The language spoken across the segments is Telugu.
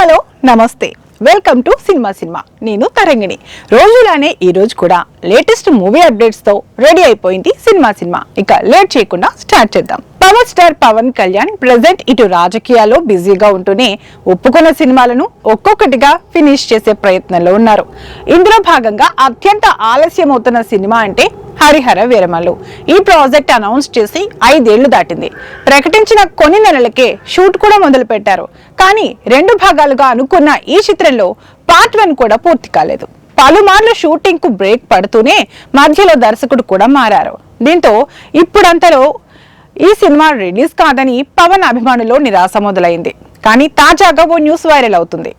హలో నమస్తే, వెల్కమ్ టు సినిమా. నేను తరంగిణి. రోజులానే ఈ రోజు కూడా లేటెస్ట్ మూవీ అప్డేట్స్ తో రెడీ అయిపోయింది సినిమా. ఇక లేట్ చేయకుండా స్టార్ట్ చేద్దాం. Power star Pawan Kalyan present ఇటు రాజకీయాల్లో బిజీగా ఉంటూనే ఒప్పుకున్న సినిమాలను ఒక్కొక్కటిగా ఫినిష్ చేసే ప్రయత్నంలో ఉన్నారు. ఇందులో భాగంగా అత్యంత ఆలస్యం అవుతున్న సినిమా అంటే హరిహర వీరమల్లు. ఈ ప్రాజెక్ట్ అనౌన్స్ చేసి 5 ఏళ్లు దాటింది. ప్రకటించిన కొన్ని నెలలకే షూట్ కూడా మొదలు పెట్టారు. కానీ 2 భాగాలుగా అనుకున్న ఈ చిత్రంలో పార్ట్ 1 కూడా పూర్తి కాలేదు. పలుమార్లు షూటింగ్ కు బ్రేక్ పడుతూనే మధ్యలో దర్శకుడు కూడా మారారు. దీంతో ఇప్పుడంతలో ఈ సినిమా రిలీజ్ కాదని పవన్ అభిమానుల్లో నిరాశ మొదలైంది. కానీ తాజాగా ఓ న్యూస్ వైరల్ అవుతుంది.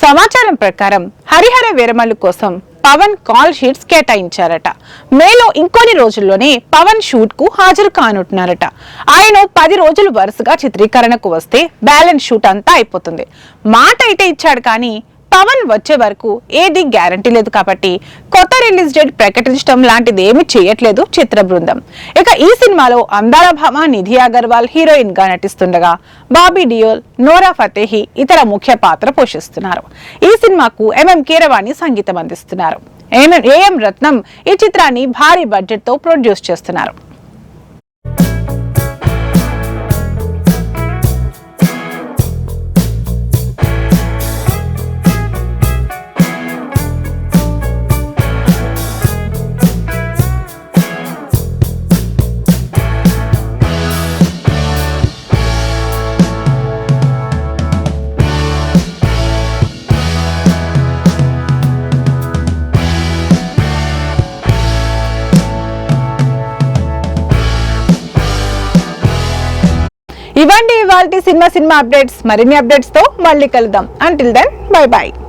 సమాచారం ప్రకారం హరిహర వీరమల్లు కోసం పవన్ కాల్ షీట్స్ కేటాయించారట. మేలో ఇంకొన్ని రోజుల్లోనే పవన్ షూట్ కు హాజరు కానుంటున్నారట. ఆయన 10 రోజులు వరుసగా చిత్రీకరణకు వస్తే బ్యాలెన్స్ షూట్ అంతా అయిపోతుంది. మాట అయితే ఇచ్చాడు, కానీ పవన్ వచ్చే వరకు ఏది గ్యారంటీ లేదు. కాబట్టి కొత్త రిలీజ్ డేట్ ప్రకటించడం లాంటిది ఏమి చేయట్లేదు చిత్ర బృందం. ఇక ఈ సినిమాలో అందాల భామ నిధి అగర్వాల్ హీరోయిన్ గా నటిస్తుండగా బాబీ డియోల్, నోరా ఫతేహి ఇతర ముఖ్య పాత్ర పోషిస్తున్నారు. ఈ సినిమాకు ఎంఎం కీరవాణి సంగీతం అందిస్తున్నారు. ఏఎం రత్నం ఈ చిత్రాన్ని భారీ బడ్జెట్ తో ప్రొడ్యూస్ చేస్తున్నారు. ఇవ్వండి ఇవాల్టి సినిమా అప్డేట్స్. మరిన్ని అప్డేట్స్ తో మళ్ళీ కలుద్దాం. Until then by.